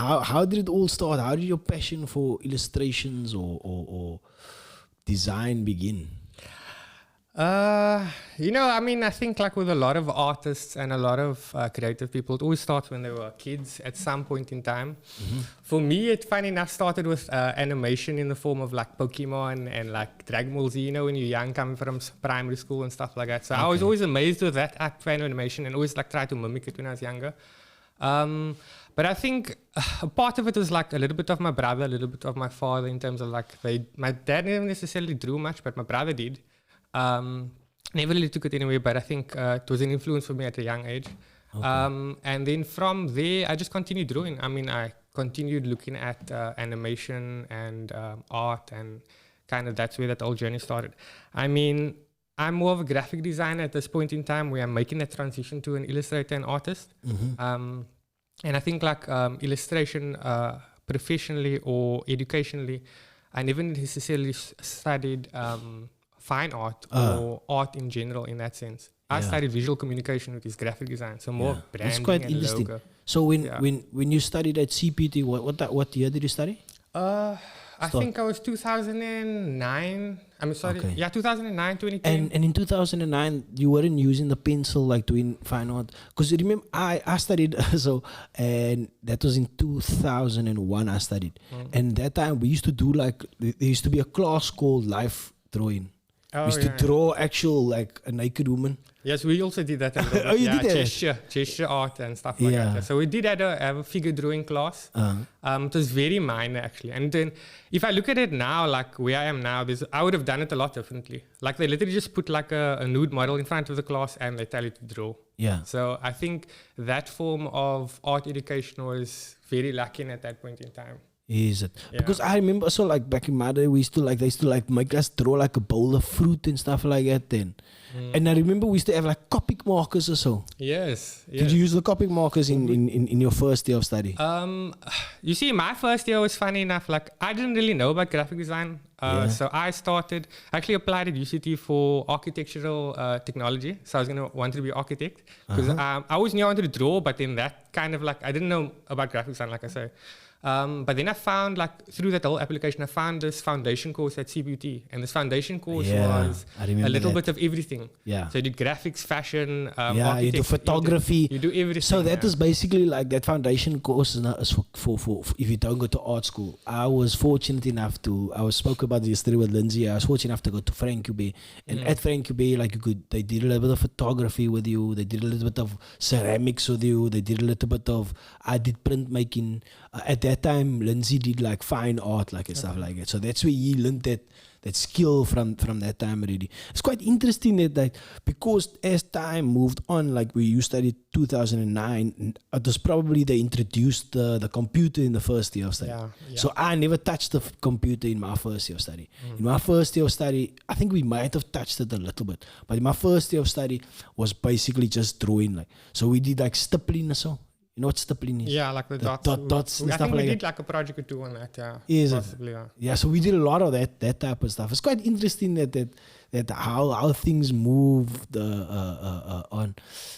how did it all start? How did your passion for illustrations or design begin? I think like with a lot of artists and a lot of creative people, it always starts when they were kids at some point in time. For me, it funny enough started with animation in the form of like Pokemon and like Dragon Ball Z, when you're young, coming from primary school and stuff like that. So I was always amazed with that act for animation and always like tried to mimic it when I was younger. But I think a part of it was like a little bit of my brother, a little bit of my father, in terms of like my dad didn't necessarily drew much, but my brother did. Never really took it anyway, but I think it was an influence for me at a young age. And then from there, I just continued drawing. I mean, I continued looking at animation and art, and kind of that's where that whole journey started. I mean, I'm more of a graphic designer at this point in time, where I'm making that transition to an illustrator and artist. And I think like illustration professionally or educationally, I never necessarily studied fine art or art in general in that sense. I studied visual communication, which is graphic design, so more branding. That's quite and interesting. Logo. So when you studied at CPT, what year did you study? I think I was 2009. I'm sorry. Okay. Yeah, 2009, 2010. And in 2009, you weren't using the pencil like doing fine art? Because remember, I studied, and that was in 2001 I studied. And that time we used to do like, there used to be a class called life drawing. We used to draw actual like a naked woman. Yes, we also did that. Oh, you did that? Gesture art and stuff like that. So we did have a figure drawing class. It was very minor actually. And then if I look at it now, like where I am now, I would have done it a lot differently. Like they literally just put like a nude model in front of the class and they tell you to draw. Yeah. So I think that form of art education was very lacking at that point in time. Is it? Yeah. Because I remember also like back in my day, they used to like make us draw like a bowl of fruit and stuff like that then. And I remember we used to have like Copic markers or so. Yes. Did you use the Copic markers in your first year of study? You see, my first year was funny enough, like I didn't really know about graphic design. So I actually applied at UCT for architectural technology. So I was wanted to be an architect. Because I always knew I wanted to draw, but then that kind of like, I didn't know about graphic design, like I say. But then I found, like, through that whole application, I found this foundation course at CBUT. And this foundation course was a little bit of everything. Yeah. So you did graphics, fashion, you do photography. You do everything. So that is basically like that foundation course is for if you don't go to art school. I was fortunate enough I spoke about this yesterday with Lindsay. I was fortunate enough to go to Frank Bay. And at Frank Bay, like they did a little bit of photography with you. They did a little bit of ceramics with you. They did a little bit of, I did printmaking. At that time, Lindsay did like fine art, like and stuff like that. So that's where he learned that skill from that time already. It's quite interesting that because as time moved on, like you studied 2009, it was probably they introduced the computer in the first year of study. So I never touched the computer in my first year of study. In my first year of study, I think we might have touched it a little bit, but in my first year of study was basically just drawing. Like, so we did like stippling or so. You know what stippling is? Yeah, like the dots. Dots and I stuff think we like did that. like a project or two on that, Possibly, yeah. So we did a lot of that type of stuff. It's quite interesting that how things moved on.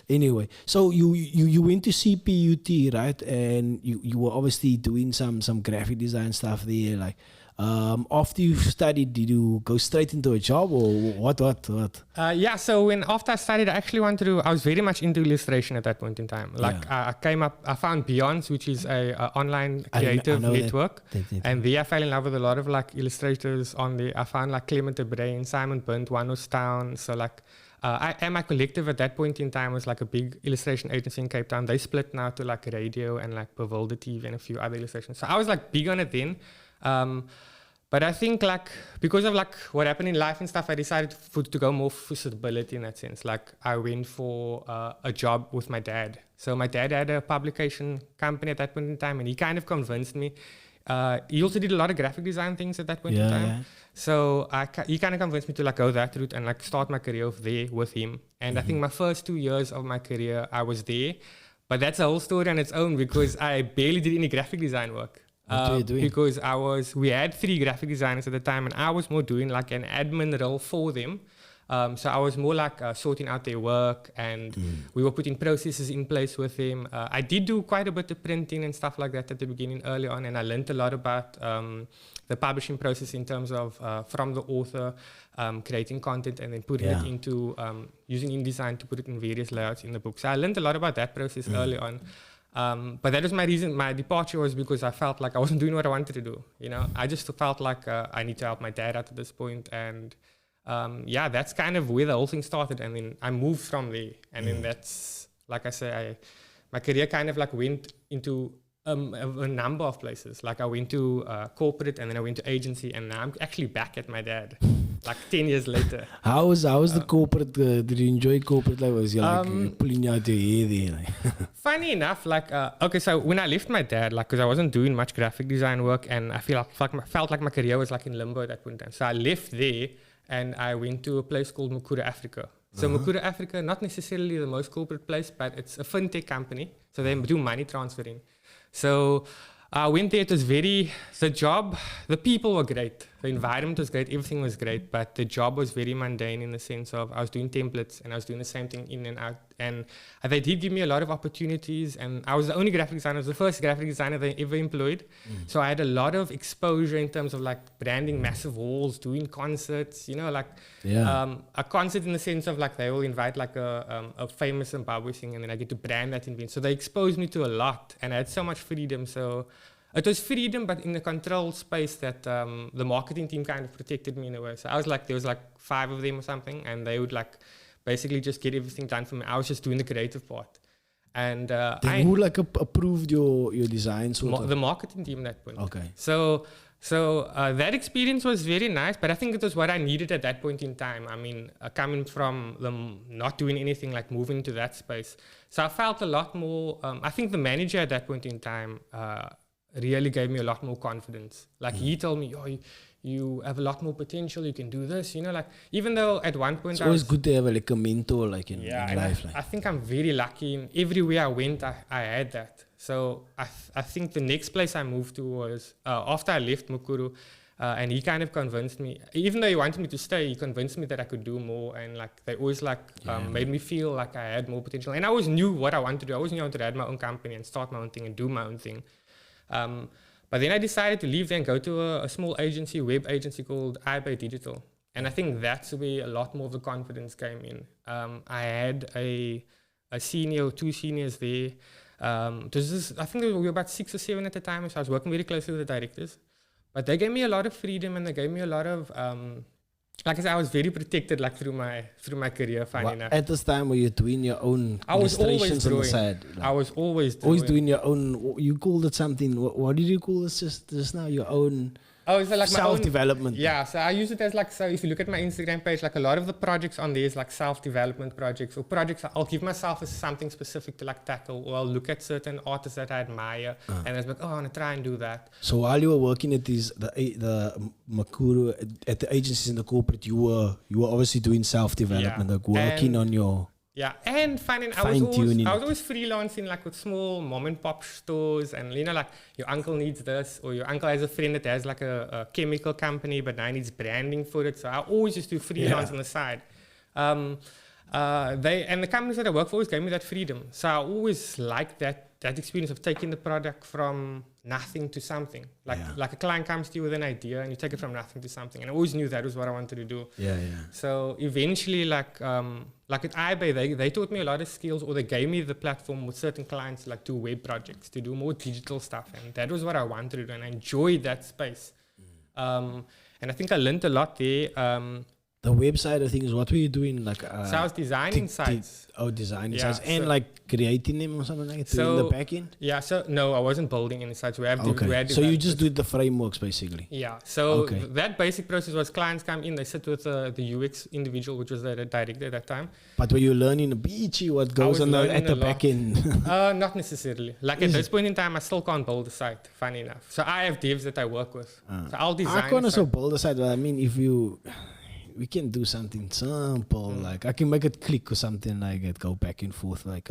Anyway, so you went to CPUT, right? And you were obviously doing some graphic design stuff there, like. After you studied, did you go straight into a job or what? So after I studied, I was very much into illustration at that point in time. Like I found Beyonce, which is a online creative network. And there I fell in love with a lot of like illustrators on there. I found like Clement de Bruyn, Simon Bint, Wanos Town. So like, my collective at that point in time was like a big illustration agency in Cape Town. They split now to like radio and like Bewilder TV and a few other illustrations. So I was like big on it then. But I think like because of like what happened in life and stuff, I decided to go more for stability in that sense. Like I went for a job with my dad. So my dad had a publication company at that point in time, and he kind of convinced me. He also did a lot of graphic design things at that point in time. Yeah. So he kind of convinced me to like go that route and like start my career there with him. And I think my first 2 years of my career, I was there. But that's a whole story on its own because I barely did any graphic design work. What were you doing? Because we had 3 graphic designers at the time, and I was more doing like an admin role for them. So I was more like sorting out their work, and we were putting processes in place with them. I did do quite a bit of printing and stuff like that at the beginning, early on, and I learned a lot about the publishing process in terms of from the author creating content and then putting it into using InDesign to put it in various layouts in the book. So I learned a lot about that process early on. But that was my reason. My departure was because I felt like I wasn't doing what I wanted to do. You know, I just felt like I need to help my dad out at this point, and that's kind of where the whole thing started. And then I moved from there, and then that's, like I say, my career kind of like went into a number of places. Like I went to corporate, and then I went to agency, and now I'm actually back at my dad, like 10 years later. How was the corporate? Did you enjoy corporate life? Was you like pulling out your hair there? Like? Funny enough, like okay, so when I left my dad, like because I wasn't doing much graphic design work, and I felt like my career was like in limbo at that point in time. So I left there, and I went to a place called Mukura Africa. So Mukura Africa, not necessarily the most corporate place, but it's a fintech company. So they do money transferring. So I went there. It was the people were great. The environment was great. Everything was great. But the job was very mundane in the sense of I was doing templates and I was doing the same thing in and out. And they did give me a lot of opportunities. And I was the only graphic designer. I was the first graphic designer they ever employed. So I had a lot of exposure in terms of like branding massive halls, doing concerts, you know, like a concert in the sense of like they will invite like a famous Zimbabwe singer, and then I get to brand that event. So they exposed me to a lot, and I had so much freedom. So it was freedom, but in a controlled space that the marketing team kind of protected me in a way. So I was like, there was like 5 of them or something, and they would like basically just get everything done for me. I was just doing the creative part. And who like approved your designs? The marketing team at that point. Okay. So that experience was very nice, but I think it was what I needed at that point in time. I mean, coming from them not doing anything, like moving to that space. So I felt a lot more, I think the manager at that point in time really gave me a lot more confidence. Like he told me, you have a lot more potential, you can do this, you know, like even though at one point it's always good to have like a mentor like in life. I think I'm very lucky. In everywhere I went, I had that. So I think the next place I moved to was after I left Mukuru, and he kind of convinced me, even though he wanted me to stay, he convinced me that I could do more, and like they always like made me feel like I had more potential. And I always knew what I wanted to do. I always knew I wanted to have my own company and start my own thing and do my own thing. But then I decided to leave there and go to a small agency, web agency called IBay Digital. And I think that's where a lot more of the confidence came in. I had a senior, 2 seniors there. I think we were about 6 or 7 at the time, so I was working very closely with the directors. But they gave me a lot of freedom, and they gave me a lot of, like I said, I was very protected like through my career, funny enough. At this time, were you doing your own illustrations on the side? Like, I was always doing your own, you called it something, what did you call this just now? Your own like self-development. Yeah, so I use it as like, so if you look at my Instagram page, like a lot of the projects on there is like self-development projects, or projects I'll give myself as something specific to like tackle, or I'll look at certain artists that I admire, and I'm like, I want to try and do that. So while you were working at the Mukuru, at the agencies in the corporate, you were obviously doing self-development, like working on your... Yeah, and I was always freelancing like with small mom and pop stores, and you know, like your uncle needs this, or your uncle has a friend that has like a chemical company, but now he needs branding for it. So I always just do freelance on the side. The companies that I work for always gave me that freedom. So I always liked that experience of taking the product from nothing to something. Like a client comes to you with an idea, and you take it from nothing to something. And I always knew that was what I wanted to do. So eventually, like at eBay, they taught me a lot of skills, or they gave me the platform with certain clients, like do web projects, to do more digital stuff. And that was what I wanted to do, and I enjoyed that space. And I think I learned a lot there. The website of things, what were you doing? Like so I was designing sites. Designing sites, and like creating them or something like that in the back end? Yeah, so no, I wasn't building any sites. We had so you just did the frameworks basically? Yeah, so that basic process was clients come in, they sit with the UX individual, which was the director at that time. But were you learning what goes on at the back end? Not necessarily. Like at this point in time, I still can't build a site, funny enough. So I have devs that I work with. So I'll design. I can't also build a site, but I mean, we can do something simple, like I can make it click or something like that, go back and forth. Like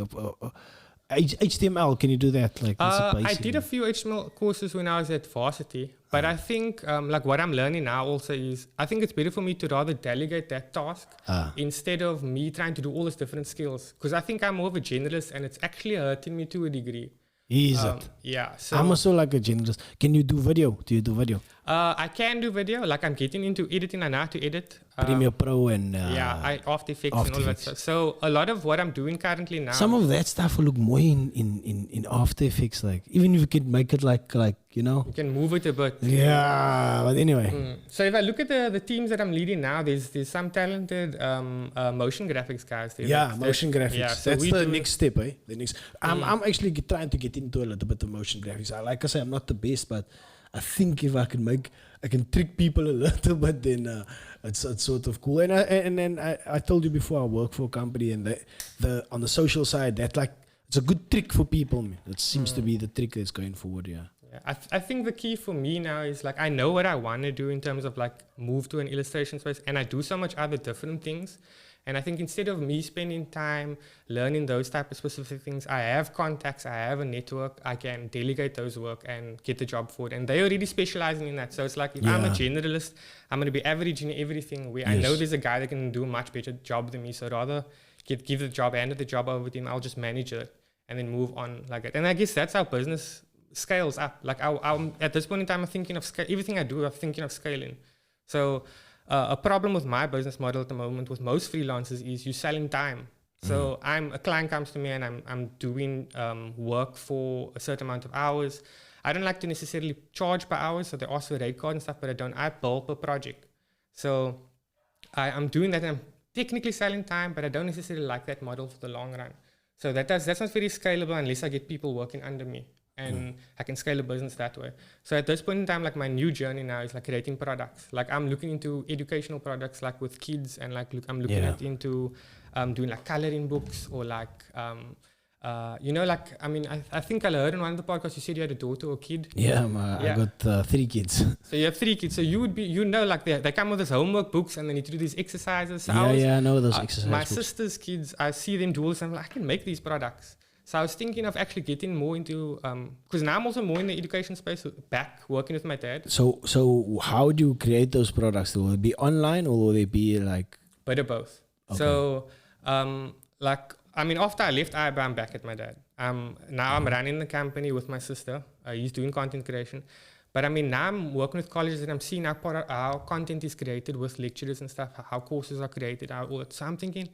HTML, can you do that? Like, I did a few HTML courses when I was at varsity, but I think like what I'm learning now also is I think it's better for me to rather delegate that task instead of me trying to do all these different skills, because I think I'm more of a generalist and it's actually hurting me to a degree. Is it? Yeah. So I'm also like a generalist. Can you do video? Do you do video? I can do video. Like I'm getting into editing. I know how to edit. Premiere Pro and After Effects and all that stuff. So a lot of what I'm doing currently now. Some of that stuff will look more in After Effects. Like even if you could make it like you know. You can move it a bit. Yeah, but anyway. So if I look at the teams that I'm leading now, there's some talented motion graphics guys there. Yeah, motion graphics. Yeah, so that's the next step, eh? The next. I'm actually trying to get into a little bit of motion graphics. Like I say, I'm not the best, but I think if I can trick people a little bit, then it's sort of cool. And then I told you before, I work for a company, and the on the social side, that like it's a good trick for people. Man. It seems to be the trick that's going forward. Yeah. I think the key for me now is like I know what I want to do in terms of like move to an illustration space, and I do so much other different things. And I think instead of me spending time learning those type of specific things, I have contacts, I have a network, I can delegate those work and get the job forward. And they're already specializing in that. So it's like if I'm a generalist, I'm going to be average in everything. I know there's a guy that can do a much better job than me. So rather give the job, hand the job over to him, I'll just manage it and then move on like that. And I guess that's how business scales up. Like I'm at this point in time, I'm thinking of everything I do, I'm thinking of scaling. So a problem with my business model at the moment with most freelancers is you're selling time. So a client comes to me and I'm doing work for a certain amount of hours. I don't like to necessarily charge per hour, so they ask for a rate card and stuff, but I bill per project. So I'm doing that and I'm technically selling time, but I don't necessarily like that model for the long run. So that's not very scalable unless I get people working under me. And I can scale a business that way. So at this point in time, like my new journey now is like creating products. Like I'm looking into educational products, like with kids, and like I'm looking into doing like coloring books or like like I think I heard in one of the podcasts you said you had a daughter or kid. Yeah, I got 3 kids. So you have 3 kids. So you would be like they come with these homework books and they need to do these exercises. So I know those exercises. My books. Sister's kids, I see them do all this and I'm like, I can make these products. So I was thinking of actually getting more into, because now I'm also more in the education space, back working with my dad. So how do you create those products? Will it be online or will they be like? Bit of both. Okay. So, after I left IB, I'm back at my dad. Now I'm running the company with my sister. He's doing content creation. But now I'm working with colleges and I'm seeing how content is created with lecturers and stuff, how courses are created, all that. So I'm thinking,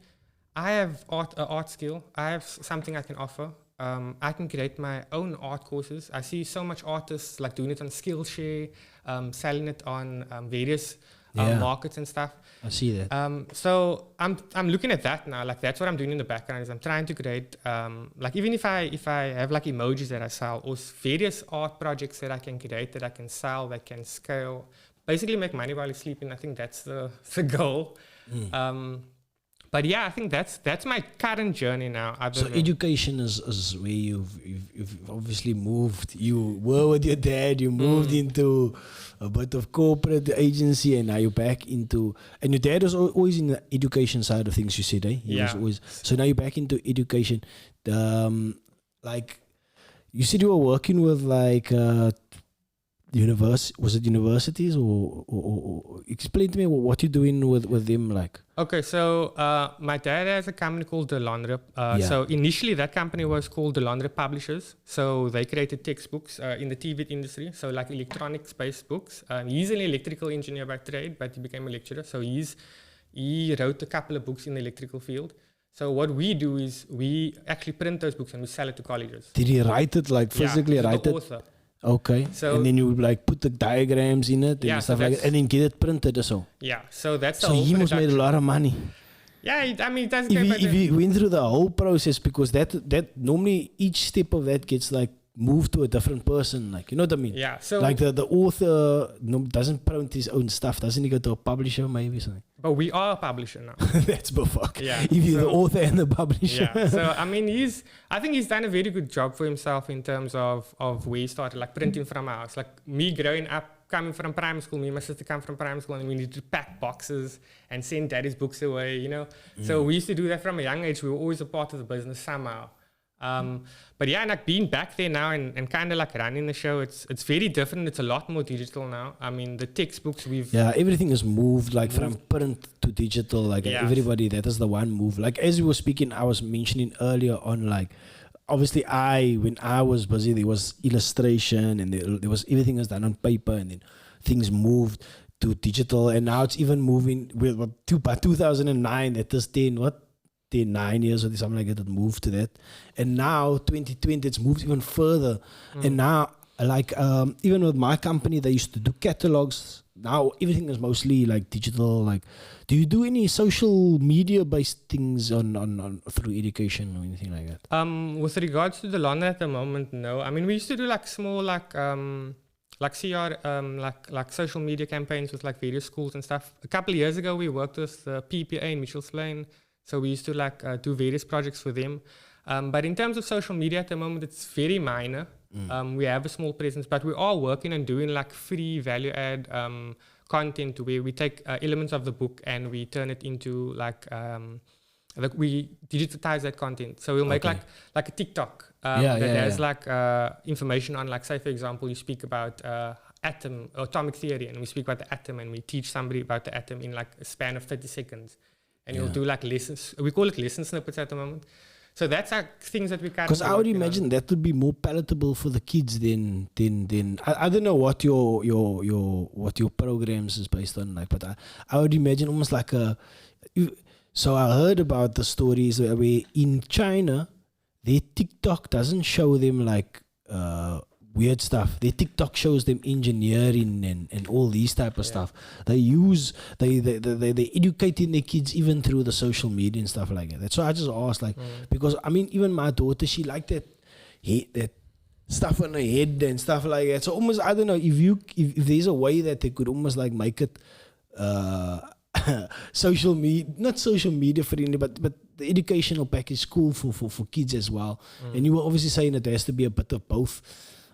I have art skill. I have something I can offer. I can create my own art courses. I see so much artists like doing it on Skillshare, selling it on various markets and stuff. I see that. So I'm looking at that now. Like that's what I'm doing in the background. Is I'm trying to create like even if I have like emojis that I sell or various art projects that I can create that I can sell that can scale. Basically make money while you're sleeping. I think that's the goal. But yeah, I think that's my current journey now. So education is where you've obviously moved. You were with your dad, you moved into a bit of corporate agency, and now you're back into. And your dad was always in the education side of things. You said, eh? He was always. So now you're back into education. Like you said, you were working with like. Was it universities or explain to me what you're doing with them like? Okay, so my dad has a company called Delondre. So initially that company was called Delondre Publishers. So they created textbooks in the TV industry, so like electronics-based books. He's an electrical engineer by trade, but he became a lecturer. So he wrote a couple of books in the electrical field. So what we do is we actually print those books and we sell it to colleges. Did he write it like physically write it? Author. Okay, so and then you like put the diagrams in it and stuff like that, and then get it printed or so. Yeah, so that's the so whole he must made a lot of money. Yeah, it doesn't. If he went through the whole process, because that normally each step of that gets like moved to a different person, like you know what I mean? Yeah. So like the author doesn't print his own stuff, doesn't he go to a publisher maybe something? But we are a publisher now. That's buffuk. Yeah. If you're the author and the publisher. Yeah. So I think he's done a very good job for himself in terms of where he started, like printing from our house. Like me growing up, coming from primary school, me and my sister come from primary school, and we need to pack boxes and send daddy's books away, you know. So we used to do that from a young age. We were always a part of the business somehow. But yeah, and like being back there now and kind of like running the show, it's very different. It's a lot more digital now. I mean, the textbooks everything has moved from print to digital. Like everybody, that is the one move. Like as we were speaking, I was mentioning earlier on, like obviously when I was busy, there was illustration and there was everything was done on paper, and then things moved to digital, and now it's even moving by 2009. That is 9 years or something like that, it moved to that. And now 2020 it's moved even further. And now even with my company, they used to do catalogs. Now everything is mostly like digital. Like, do you do any social media based things on through education or anything like that? With regards to the London at the moment, no. I mean, we used to do like small CR, like social media campaigns with like various schools and stuff. A couple of years ago, we worked with the PPA in Mitchell's Plain. So we used to do various projects for them. But in terms of social media at the moment, it's very minor. We have a small presence, but we are working on doing like free value add content where we take elements of the book and we turn it into we digitize that content. So we'll make like a TikTok that has like information on, like, say for example, you speak about atomic theory, and we speak about the atom, and we teach somebody about the atom in like a span of 30 seconds. And you'll do like lessons. We call it lesson snippets at the moment. So that's like things that we kind of. Because I would imagine that would be more palatable for the kids than I don't know what your programs is based on, like, but I would imagine almost like so I heard about the stories where in China, their TikTok doesn't show them like weird stuff. Their TikTok shows them engineering and all these type of stuff. They educating their kids even through the social media and stuff like that. That's why I just asked, like, because I mean, even my daughter, she liked that stuff on her head and stuff like that. So almost, I don't know, if there's a way that they could almost like make it social media, not social media friendly, but the educational package cool for kids as well. And you were obviously saying that there has to be a bit of both.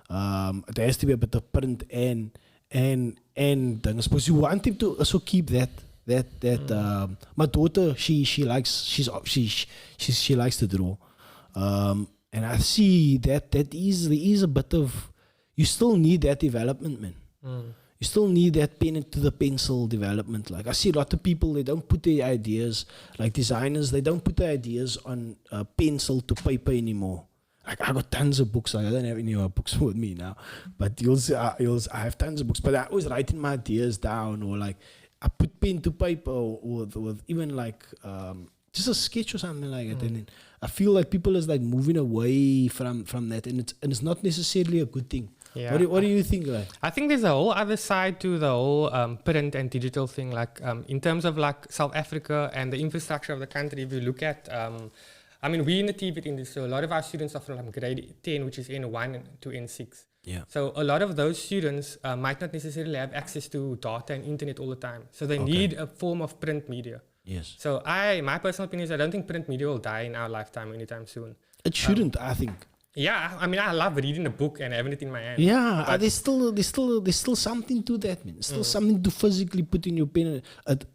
There has to be a bit of print and I suppose you want him to also keep that my daughter, she likes to draw, and I see that there is a bit of, you still need that development, man. You still need that pen to the pencil development. Like I see a lot of people, they don't put their ideas, like designers, they don't put their ideas on pencil to paper anymore. Like I got tons of books. Like I don't have any more books with me now, but you'll see, I have tons of books. But I was writing my ideas down, or like I put pen to paper, or even like just a sketch or something like that. And then I feel like people is like moving away from that, and it's not necessarily a good thing. Yeah. What do you think? Like, I think there's a whole other side to the whole print and digital thing. Like in terms of like South Africa and the infrastructure of the country, if you look at I mean, we're in the TVET industry, so a lot of our students are from grade 10, which is N1 to N6. Yeah. So a lot of those students might not necessarily have access to data and internet all the time. So they need a form of print media. Yes. So my personal opinion is I don't think print media will die in our lifetime anytime soon. It shouldn't, I think. Yeah, I mean, I love reading a book and having it in my hand. Yeah, there's still something to that, man. Still something to physically put in your pen.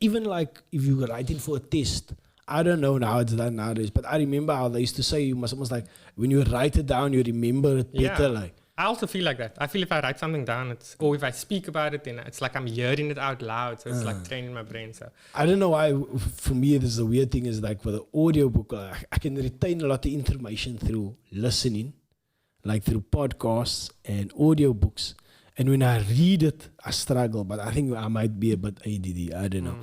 Even like if you were writing for a test. I don't know how it's done nowadays, but I remember how they used to say you must almost like when you write it down, you remember it better. Like I also feel like that. I feel if I write something down, or if I speak about it, then it's like I'm hearing it out loud. So it's like training my brain. So I don't know why. For me, this is a weird thing. Is like with the audiobook, I can retain a lot of information through listening, like through podcasts and audiobooks. And when I read it, I struggle. But I think I might be a bit ADD. I don't know.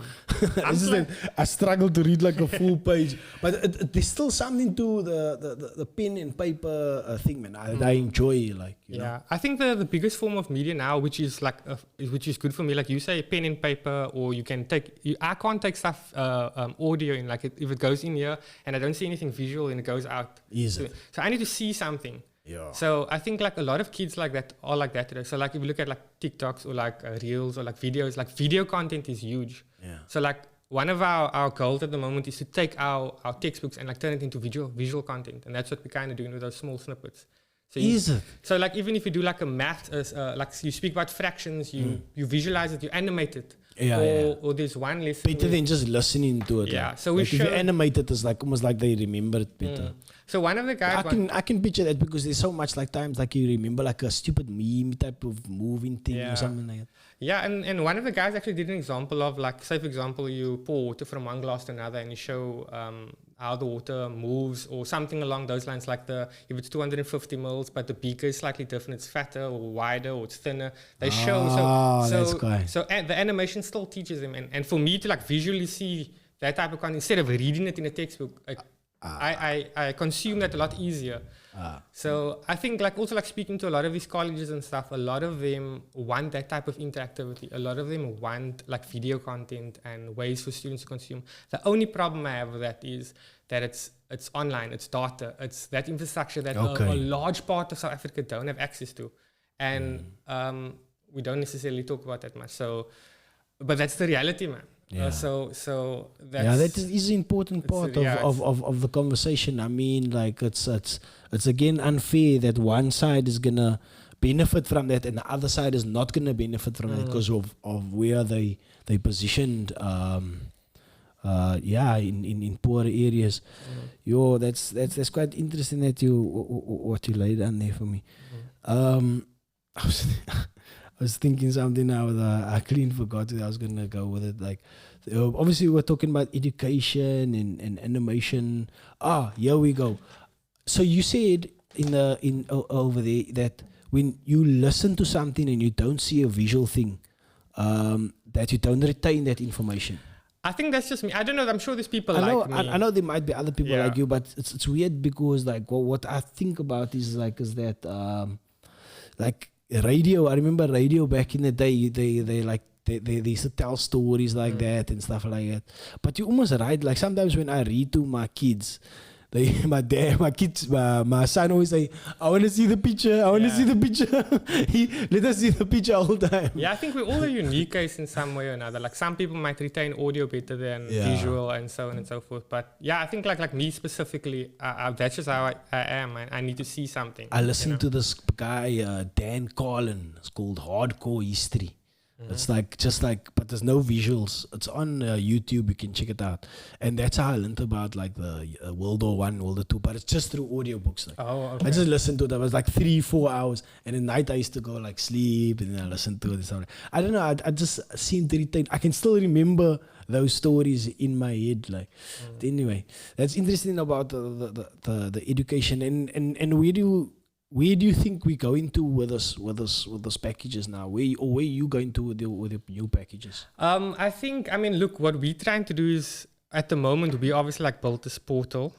I struggle to read like a full page. But there's still something to the pen and paper thing, man. I enjoy, like, you know. I think the biggest form of media now, which is like which is good for me, like you say, pen and paper, or you can take. I can't take stuff audio in, like if it goes in here and I don't see anything visual and it goes out. So I need to see something. Yeah. So I think like a lot of kids like that are like that today. So like if you look at like TikToks or like reels or like videos, like video content is huge. Yeah. So like one of our goals at the moment is to take our textbooks and like turn it into visual content, and that's what we're kind of doing with those small snippets. So so like even if you do like a math, like you speak about fractions, you visualize it, you animate it. or there's one lesson. Better than just listening to it. Yeah, like. so we Like if you show. animate it, it's like almost like they remember it better. So one of the guys. I can picture that because there's so much like times like you remember like a stupid meme type of moving thing Yeah. or something like that. Yeah, and one of the guys actually did an example of like, say for example, you pour water from one glass to another and you show how the water moves or something along those lines, like if it's 250 mils, but the beaker is slightly different, it's fatter or wider or it's thinner. They show, so the animation still teaches them. And for me to like visually see that type of content, instead of reading it in a textbook, I consume that a lot easier. So I think like also like speaking to a lot of these colleges and stuff, a lot of them want that type of interactivity. A lot of them want like video content and ways for students to consume. The only problem I have with that is that it's online, it's data, it's that infrastructure that a large part of South Africa don't have access to. And we don't necessarily talk about that much. So, but that's the reality, man. Yeah. So that's that is an important part of the conversation. I mean, like it's again unfair that one side is gonna benefit from that and the other side is not gonna benefit from it because of where they positioned. In poorer areas. Yo, that's quite interesting that what you laid down there for me. I was thinking something now that I clean forgot that I was gonna go with it. Like, obviously we're talking about education and animation. Here we go. So you said over there that when you listen to something and you don't see a visual thing, that you don't retain that information. I think that's just me. I don't know. I'm sure there's people like me. I know there might be other people like you, but it's weird because like what I think about is that like radio. I remember radio back in the day. They used to tell stories like that and stuff like that. But you almost right. Like sometimes when I read to my kids, my son always say, I want to see the picture. I want to see the picture. Let us see the picture all the time. Yeah, I think we're all a unique case in some way or another. Like some people might retain audio better than visual and so on and so forth. But yeah, I think like me specifically, that's just how I am. I need to see something. I listened to this guy, Dan Carlin. It's called Hardcore History. It's but there's no visuals. It's on YouTube. You can check it out. And that's how I learned about like the World War I, World War II. But it's just through audiobooks. Like. I just listened to it. It was like 3-4 hours. And at night I used to go like sleep and then I listened to it. I don't know. I just seem to retain. I can still remember those stories in my head. Like, anyway, that's interesting about the education and where do you think we're going to with this packages now? Where are you going to with your new packages? I mean, look, what we're trying to do is at the moment we obviously like built this portal.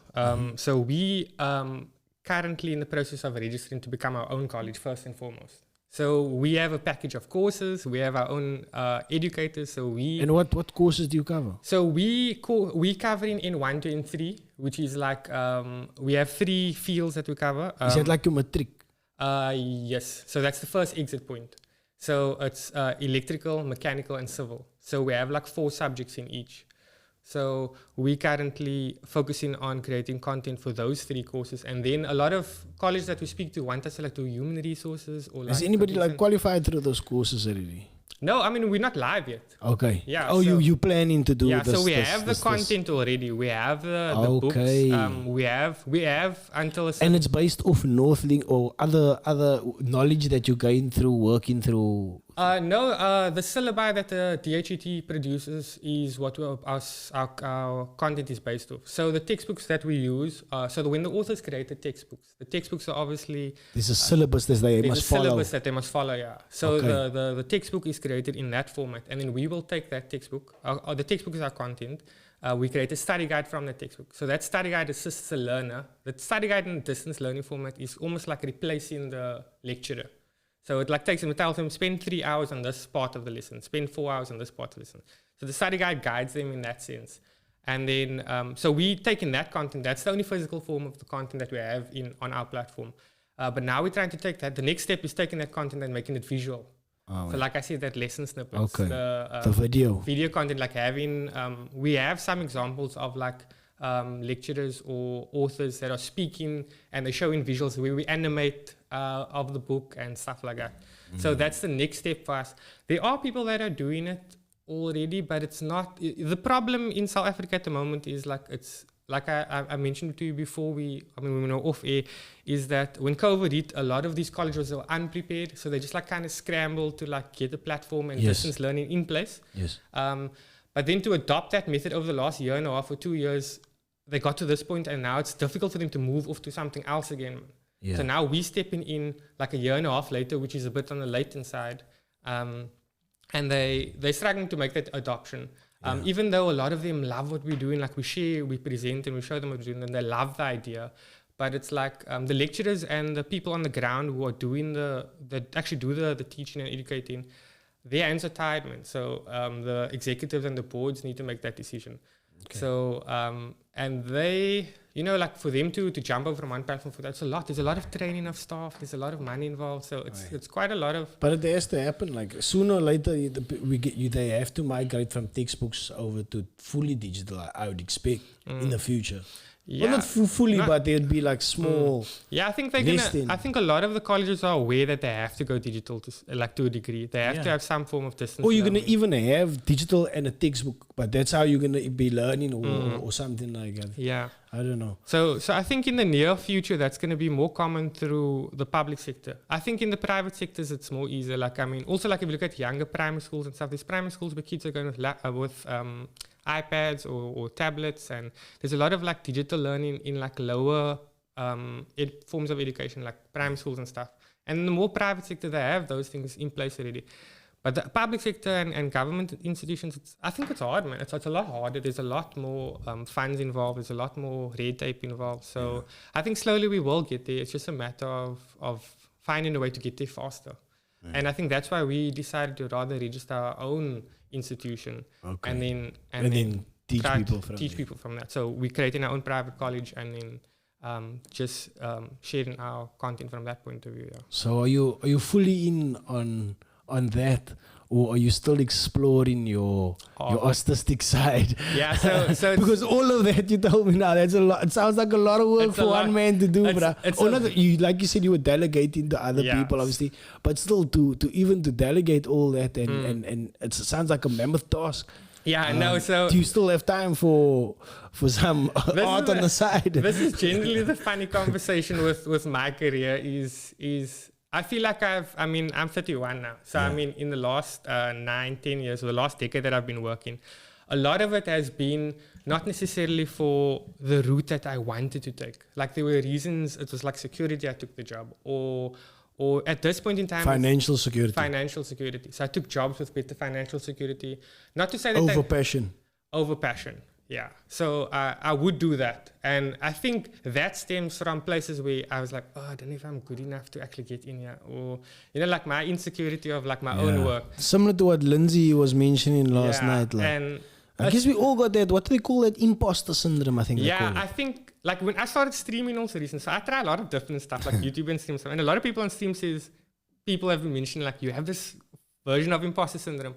So we currently in the process of registering to become our own college first and foremost. So we have a package of courses. We have our own educators. And what courses do you cover? So we cover in N1 to N3, which is like we have 3 fields that we cover. Is that like your matric? Yes. So that's the first exit point. So it's electrical, mechanical, and civil. So we have like 4 subjects in each. So we currently focusing on creating content for those 3 courses, and then a lot of colleges that we speak to want us to like do human resources or. Is anybody like qualified through those courses already? No, I mean we're not live yet. Okay. Yeah. Oh, so you planning to do? Yeah. So we have the content already. We have the books. We have until. And it's based off Northlink or other knowledge that you gain through working through. No, the syllabi that the DHET produces is what our content is based off. So the textbooks that we use, when the authors create the textbooks are obviously... There's a syllabus that they must follow. There's a syllabus that they must follow, yeah. So the textbook is created in that format, and then we will take that textbook, the textbook is our content, we create a study guide from the textbook. So that study guide assists the learner. The study guide in distance learning format is almost like replacing the lecturer. So it like takes them, tells them, spend 3 hours on this part of the lesson, spend 4 hours on this part of the lesson. So the study guide guides them in that sense. And then, so we take in that content, that's the only physical form of the content that we have on our platform. But now we're trying to take that, the next step is taking that content and making it visual. So like I said, that lesson snippets, the video content, like having, we have some examples of like lecturers or authors that are speaking and they're showing visuals where we animate of the book and stuff like that. So that's the next step for us. There are people that are doing it already, but it's not. The problem in South Africa at the moment is like it's like I mentioned to you before we were off air, is that when COVID hit, a lot of these colleges were unprepared, so they just like kind of scrambled to like get the platform and distance learning in place. Yes. But then to adopt that method over the last year and a half or 2 years, they got to this point, and now it's difficult for them to move off to something else again. Yeah. So now we're stepping in like a year and a half later, which is a bit on the latent side. And they're struggling to make that adoption. Even though a lot of them love what we're doing, like we share, we present, and we show them what we're doing, and they love the idea. But it's like the lecturers and the people on the ground who are doing that actually do the teaching and educating, their hands are tied, man. So the executives and the boards need to make that decision. Okay. So, and they, like for them to jump over from one platform for that's a lot. There's a lot of training of staff. There's a lot of money involved. So it's quite a lot of. But it has to happen. Like sooner or later, they have to migrate from textbooks over to fully digital. I would expect in the future. Yeah. Well, not fully, but there'd be like small. Yeah, I think they're gonna. I think a lot of the colleges are aware that they have to go digital to a degree. They have to have some form of distance. Or you're gonna even have digital and a textbook, but that's how you're gonna be learning or something like that. Yeah, I don't know. So I think in the near future that's gonna be more common through the public sector. I think in the private sectors it's more easy. Like also like if you look at younger primary schools and stuff, there's primary schools where kids are going with iPads or tablets, and there's a lot of like digital learning in like lower forms of education, like primary schools and stuff. And the more private sector they have those things in place already. But the public sector and government institutions, I think it's hard, man. It's a lot harder. There's a lot more funds involved. There's a lot more red tape involved. So I think slowly we will get there. It's just a matter of finding a way to get there faster. And I think that's why we decided to rather register our own institution and then teach people from that. So we're creating our own private college and then just sharing our content from that point of view. Yeah. So are you fully in on that, or are you still exploring your artistic side? Yeah, so because all of that you told me now, that's a lot. It sounds like a lot of work for one man to do, like you said, you were delegating to other people, obviously, but still to delegate all that and it sounds like a mammoth task. Yeah, no. So do you still have time for some art on the side? This is generally the funny conversation with my career is. I feel like I'm 31 now. So in the last 9-10 years, or the last decade that I've been working, a lot of it has been not necessarily for the route that I wanted to take. Like there were reasons, it was like security, I took the job, or at this point in time, financial security. So I took jobs with better financial security. Not to say that over passion. Yeah, so I would do that. And I think that stems from places where I was like, I don't know if I'm good enough to actually get in here. Or, like my insecurity of like my own work. Similar to what Lindsay was mentioning last night. Like. And I guess we all got that, what do they call that? Imposter syndrome, I think. Yeah, I think like when I started streaming also recently, so I try a lot of different stuff like YouTube and stream stuff. And a lot of people on stream says, people have been mentioning like, you have this version of imposter syndrome.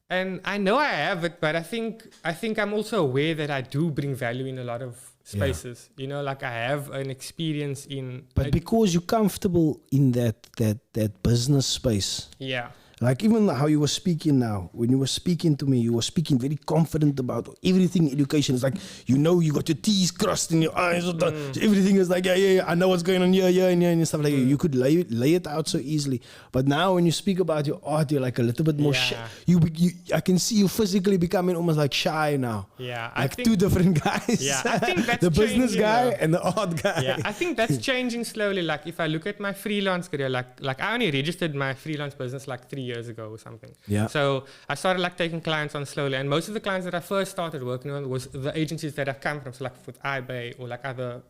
And I know I have it, but I think I'm also aware that I do bring value in a lot of spaces. Like I have an experience in. But because you're comfortable in that business space. Yeah. Like even how you were speaking now, when you were speaking to me, you were speaking very confident about everything education. It's like, you got your T's crossed in your eyes. So everything is like, yeah, I know what's going on here and stuff like that. You could lay it out so easily. But now when you speak about your art, you're like a little bit more shy. I can see you physically becoming almost like shy now. Yeah. Like two different guys. Yeah, I think that's the business guy and the art guy. Yeah, I think that's changing slowly. Like if I look at my freelance career, like I only registered my freelance business like 3 years ago or something. Yeah. So I started like taking clients on slowly, and most of the clients that I first started working on was the agencies that I've come from, so like with iBay or like other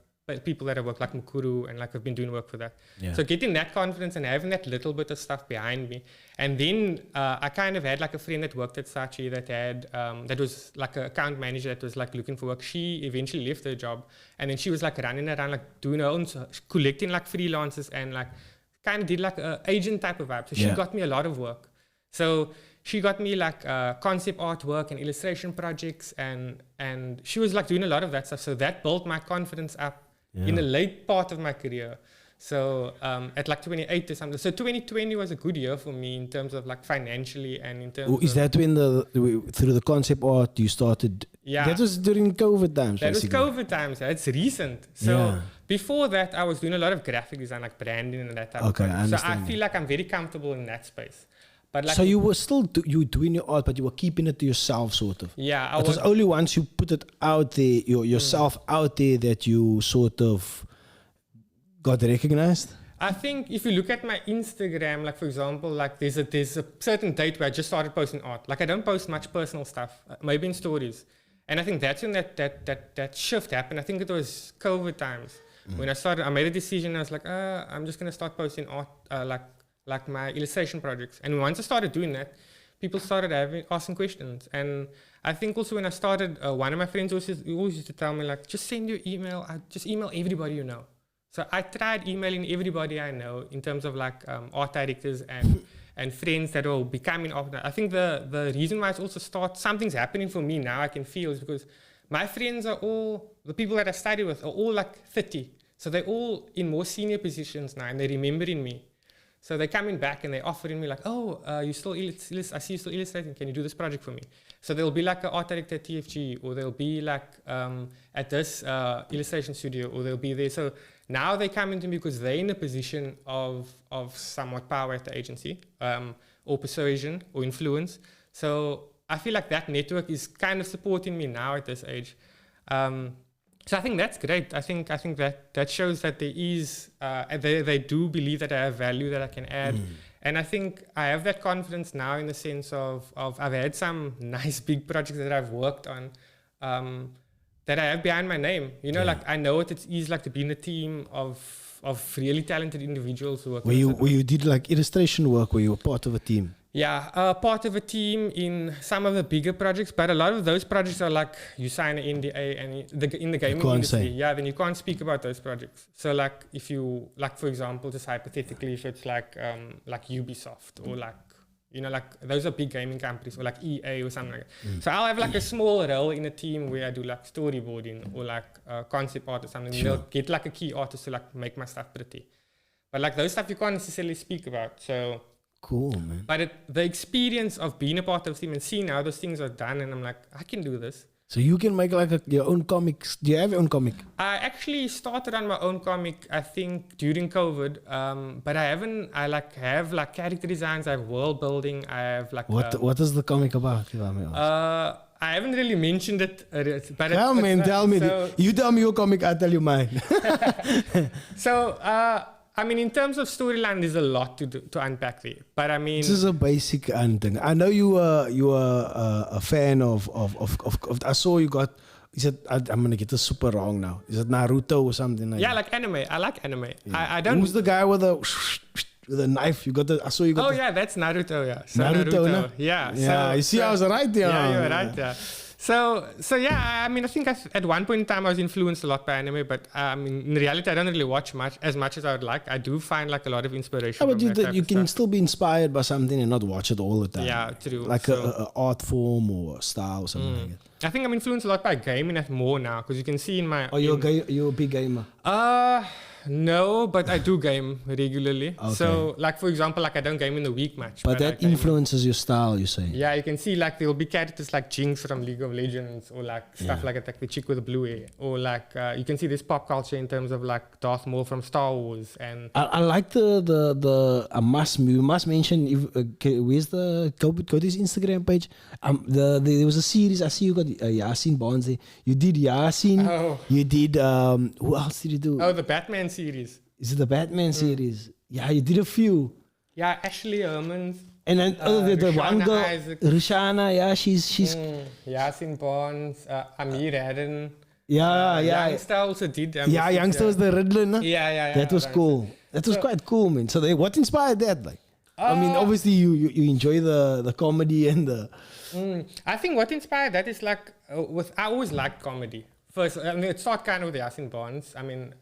people that I work like Mukuru, and like I've been doing work for that. Yeah. So getting that confidence and having that little bit of stuff behind me, and then I kind of had like a friend that worked at Saatchi that had that was like an account manager that was like looking for work. She eventually left her job, and then she was like running around like doing her own, collecting like freelancers and like kind of did like an agent type of vibe. So she got me a lot of work. So she got me like concept artwork and illustration projects, and she was like doing a lot of that stuff. So that built my confidence up in the late part of my career. So at like 28 or something. So 2020 was a good year for me in terms of like financially and in terms Is that when through the concept art you started? Yeah. That was during COVID times. That basically. was COVID times. It's recent. So before that, I was doing a lot of graphic design, like branding and that type of thing. So I feel like I'm very comfortable in that space. But like, so you were still you were doing your art, but you were keeping it to yourself, sort of. Yeah. It was only once you put it out there, yourself out there, that you sort of got recognized. I think if you look at my Instagram, like for example, like there's a certain date where I just started posting art. Like I don't post much personal stuff, maybe in stories. And I think that's when that shift happened. I think it was COVID times when I made a decision. I was like, I'm just gonna start posting art, like my illustration projects. And once I started doing that, people started asking questions. And I think also when I started, one of my friends always used to tell me like, just send your email. Just email everybody you know. So I tried emailing everybody I know in terms of like art directors and friends that will be coming off. I think the reason why it's also something's happening for me now, I can feel, is because my friends are all, the people that I study with are all like 30. So they're all in more senior positions now and they're remembering me. So they're coming back and they're offering me like, you still I see you still illustrating. Can you do this project for me? So there'll be like an art director at TFG, or they'll be like at this illustration studio, or they'll be there. So now they come into me because they're in a position of somewhat power at the agency, or persuasion or influence. So I feel like that network is kind of supporting me now at this age. So I think that's great. I think that shows that there is, they do believe that I have value that I can add. And I think I have that confidence now in the sense of I've had some nice big projects that I've worked on, that I have behind my name. You know, like I know what it is like to be in a team of really talented individuals who work. Where you did like illustration work, where you were part of a team. Yeah, part of a team in some of the bigger projects, but a lot of those projects are like you sign an NDA and in the gaming industry, then you can't speak about those projects. So like if you, like for example, just hypothetically, if it's like Ubisoft or like, you know, like those are big gaming companies, or like EA or something like that. So I'll have like a small role in a team where I do like storyboarding or like concept art or something. Sure. They'll get like a key artist to like make my stuff pretty. But like those stuff you can't necessarily speak about. So cool, man. But the experience of being a part of the team and seeing how those things are done, and I'm like, I can do this. So you can make like your own comics. Do you have your own comic? I actually started on my own comic, I think, during COVID. But I have like character designs, I have world building, I have like... What is the comic about? I haven't really mentioned it. But tell me. You tell me your comic, I'll tell you mine. So... I mean, in terms of storyline, there's a lot to unpack there. But I mean, this is a basic thing. I know you were a fan of. I saw you got. Is it? I'm gonna get this super wrong now. Is it Naruto or something like? Yeah, like anime. I like anime. Yeah. I don't. Who's the guy with the knife? You got the. I saw you got. Oh yeah, that's Naruto. Yeah. So Naruto. No? Yeah. Yeah. So, you see, I was right there. Yeah, you were right there. So yeah, I mean, I think at one point in time I was influenced a lot by anime, but in reality I don't really watch as much as I would like. I do find like a lot of inspiration. Yeah, but you can still be inspired by something and not watch it all the time. Yeah, true. Like a art form or a style or something like that. I think I'm influenced a lot by gaming more now, because you can see in my... you're a big gamer? No, but I do game regularly. Okay. So, like for example, like I don't game in the week much. But that influences your style, you say? Yeah, you can see like there will be characters like Jinx from League of Legends, or like stuff like that, like the chick with the blue hair, or like you can see this pop culture in terms of like Darth Maul from Star Wars. And I like we must mention where's the go to his Instagram page. There was a series. I see you got Yasin Bonds. You did Yasin. Oh. You did who else did you do? Oh, the Batman series. Is it the Batman series? Yeah, you did a few. Yeah, Ashley Hermans. And then the one girl, Rishana. Yeah, she's Yasin Bonds, Amir Adden. Yeah. Youngster also did. Youngster was the Riddler. No? Yeah. That was cool. That was quite cool, man. So what inspired that? Like, I mean, obviously you enjoy the comedy and the. I think what inspired that is like I always liked comedy. First, I mean, it started kind of with Yasin Bonds. I mean,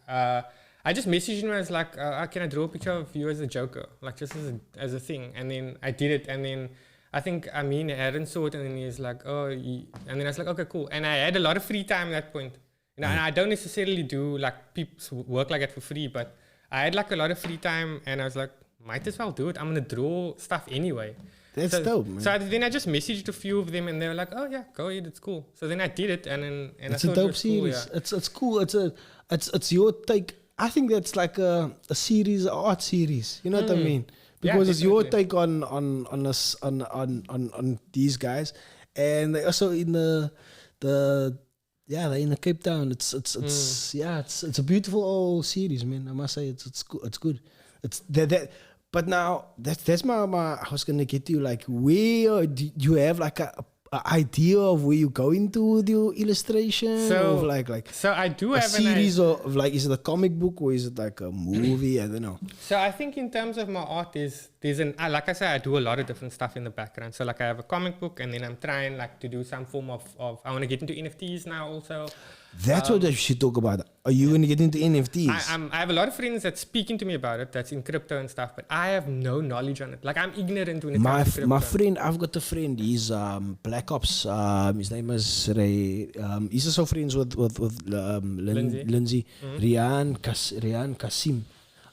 I just messaged him and I was like, can I draw a picture of you as a Joker? Like, just as a thing. And then I did it. And then I think Aaron saw it, and then he's like, and then I was like, okay, cool. And I had a lot of free time at that point. You know, and I don't necessarily do like people's work like that for free, but I had like a lot of free time, and I was like, might as well do it. I'm gonna draw stuff anyway. That's dope, man. So then I just messaged a few of them, and they were like, "Oh yeah, go ahead, it's cool." So then I did it, and It's I a thought it dope was cool, series. It's cool. It's your take. I think that's like a series, an art series. You know what I mean? Because it's your take on these guys, and they also in they're in the Cape Town. It's a beautiful old series, man. I must say it's good. It's that. But now that's my I was gonna get to you, like, where do you have like a idea of where you're going to with your illustration? So or so I do a have series of like, is it a comic book or is it like a movie? I don't know. So I think in terms of my art, like I said, I do a lot of different stuff in the background. So like I have a comic book, and then I'm trying like to do some form of I want to get into NFTs now also. That's what I should talk about. Are you going to get into NFTs? I have a lot of friends that speaking to me about it, that's in crypto and stuff, but I have no knowledge on it. Like I'm ignorant when it comes to crypto. My friend, I've got a friend, he's Black Ops, his name is Ray, he's also friends with Lindsay. Rian Kasim,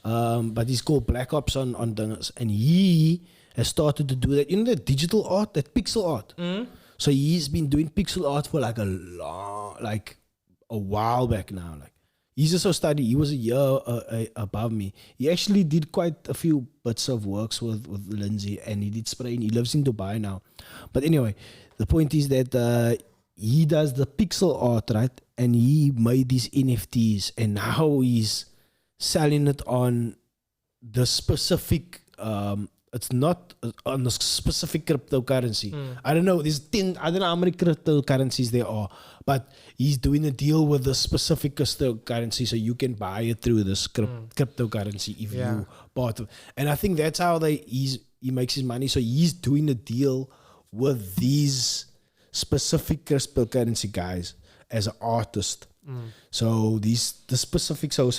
but he's called Black Ops on things, and he has started to do that, you know, the digital art, that pixel art. So he's been doing pixel art for like a while back now. Like, he's also studied. He was a year above me. He actually did quite a few bits of works with Lindsay, and he did spray. And he lives in Dubai now. But anyway, the point is that he does the pixel art, right? And he made these NFTs, and now he's selling it on the specific. It's not on the specific cryptocurrency. I don't know. I don't know how many cryptocurrencies there are, but he's doing a deal with the specific cryptocurrency, so you can buy it through this cryptocurrency if you bought it. And I think that's how he makes his money. So he's doing a deal with these specific cryptocurrency guys as an artist. So the specific, so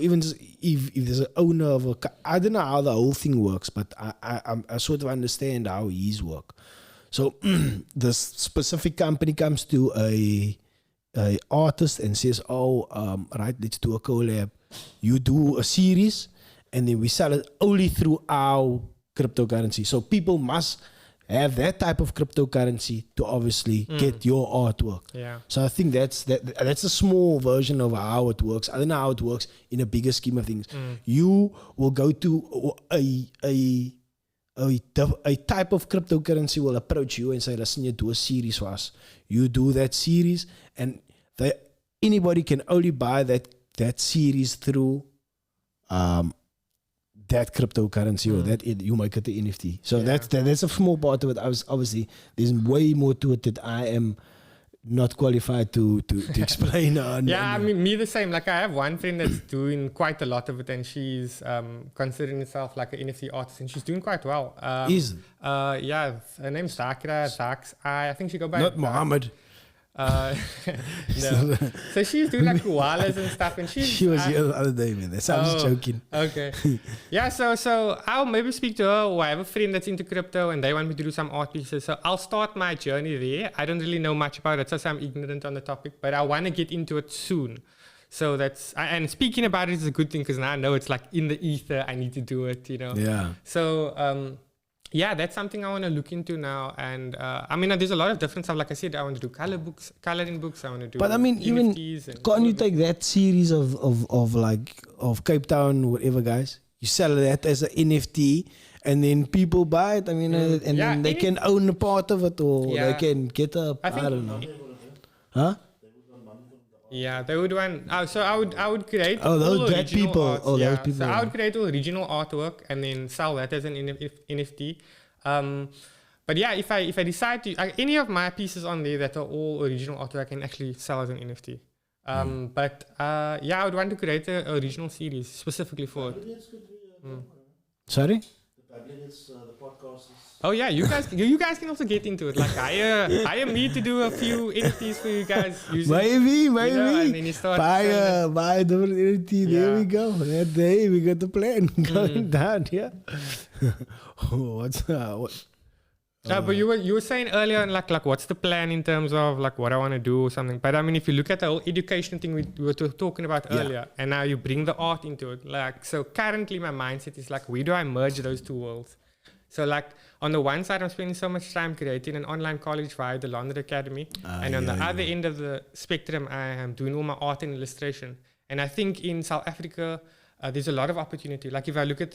even if there's an owner of I don't know how the whole thing works, but I sort of understand how his work. So the specific company comes to a artist and says, right, let's do a collab. You do a series, and then we sell it only through our cryptocurrency. So people must have that type of cryptocurrency to obviously get your artwork. Yeah. So I think that's a small version of how it works. I don't know how it works in a bigger scheme of things. You will go to a type of cryptocurrency will approach you and say, listen, you do a series for us. You do that series, and anybody can only buy that series through that cryptocurrency or that you make it the NFT. So that's a small part of it. Obviously, there's way more to it that I am not qualified to explain. I mean, me the same. Like I have one friend that's doing quite a lot of it, and she's considering herself like an NFT artist, and she's doing quite well. Her name's Zakira. I think she go by not Mohammed. No. So she's doing like koalas and stuff, and she was here the other day, man. That's I was joking. Okay. Yeah, so I'll maybe speak to her, or I have a friend that's into crypto and they want me to do some art pieces. So I'll start my journey there. I don't really know much about it, so I'm ignorant on the topic, but I want to get into it soon. So and speaking about it is a good thing, because now I know it's like in the ether. I need to do it, you know. Yeah. So that's something I want to look into now. And I mean, there's a lot of different stuff. Like I said, I want to do coloring books. I want to do. But I mean, even can't you take that series of Cape Town, whatever, guys? You sell that as an NFT, and then people buy it. I mean, and then they can own a part of it, or they can get up. I don't know. Huh? Yeah, they would want. So I would create. Those dead people. Arts, those people. So I would create original artwork and then sell that as an NFT. But yeah, if I decide to, any of my pieces on there that are all original artwork, I can actually sell as an NFT. But I would want to create an original series specifically for it. Sorry? The podcast is. Oh yeah, you guys can also get into it. Like hire me to do a few NFTs for you guys. Maybe. You know, and then you start buy a different NFT. Yeah. There we go. That day we got the plan going down. Yeah. What? Yeah, but you were saying earlier, like what's the plan in terms of like what I want to do or something. But I mean, if you look at the whole education thing we were talking about earlier, and now you bring the art into it, like so currently my mindset is like, where do I merge those two worlds? So like on the one side, I'm spending so much time creating an online college via the London Academy, and on the other end of the spectrum, I am doing all my art and illustration. And I think in South Africa, there's a lot of opportunity. Like if I look at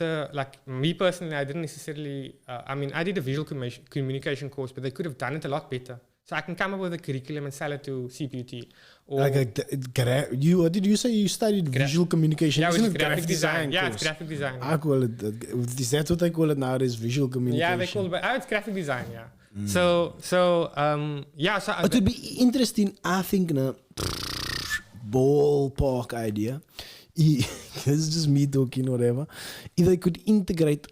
me personally, I didn't necessarily, I did a visual communication course, but they could have done it a lot better. So I can come up with a curriculum and sell it to CPUT. Or what did you say you studied visual communication? Yeah, Isn't it's it graphic design. course? Yeah, it's graphic design. I call it, is that what I call it nowadays, visual communication? Yeah, they call it, but it's graphic design, yeah. It would be interesting, I think, ballpark idea. This is just me talking, whatever. If they could integrate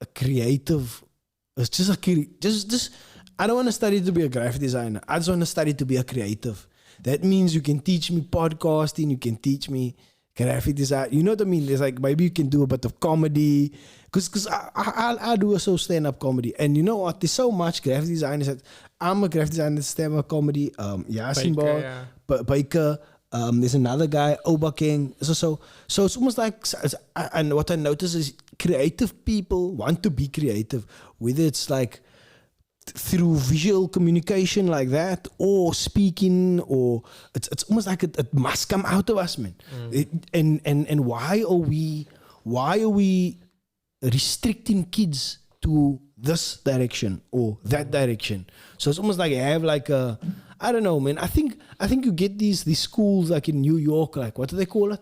a creative, it's just I don't want to study to be a graphic designer. I just want to study to be a creative. That means you can teach me podcasting, you can teach me graphic design. You know what I mean? It's like maybe you can do a bit of comedy. Because I do a stand-up comedy. And you know what? There's so much graphic designers that I'm a graphic designer, stand-up comedy. Yasin Baker. There's another guy, Oba King. So it's almost like, and what I notice is creative people want to be creative, whether it's like through visual communication like that, or speaking, or it's almost like it must come out of us, man. And why are we restricting kids to this direction or that direction? So it's almost like you have like a, I don't know, man. I think you get these schools like in New York, like what do they call it?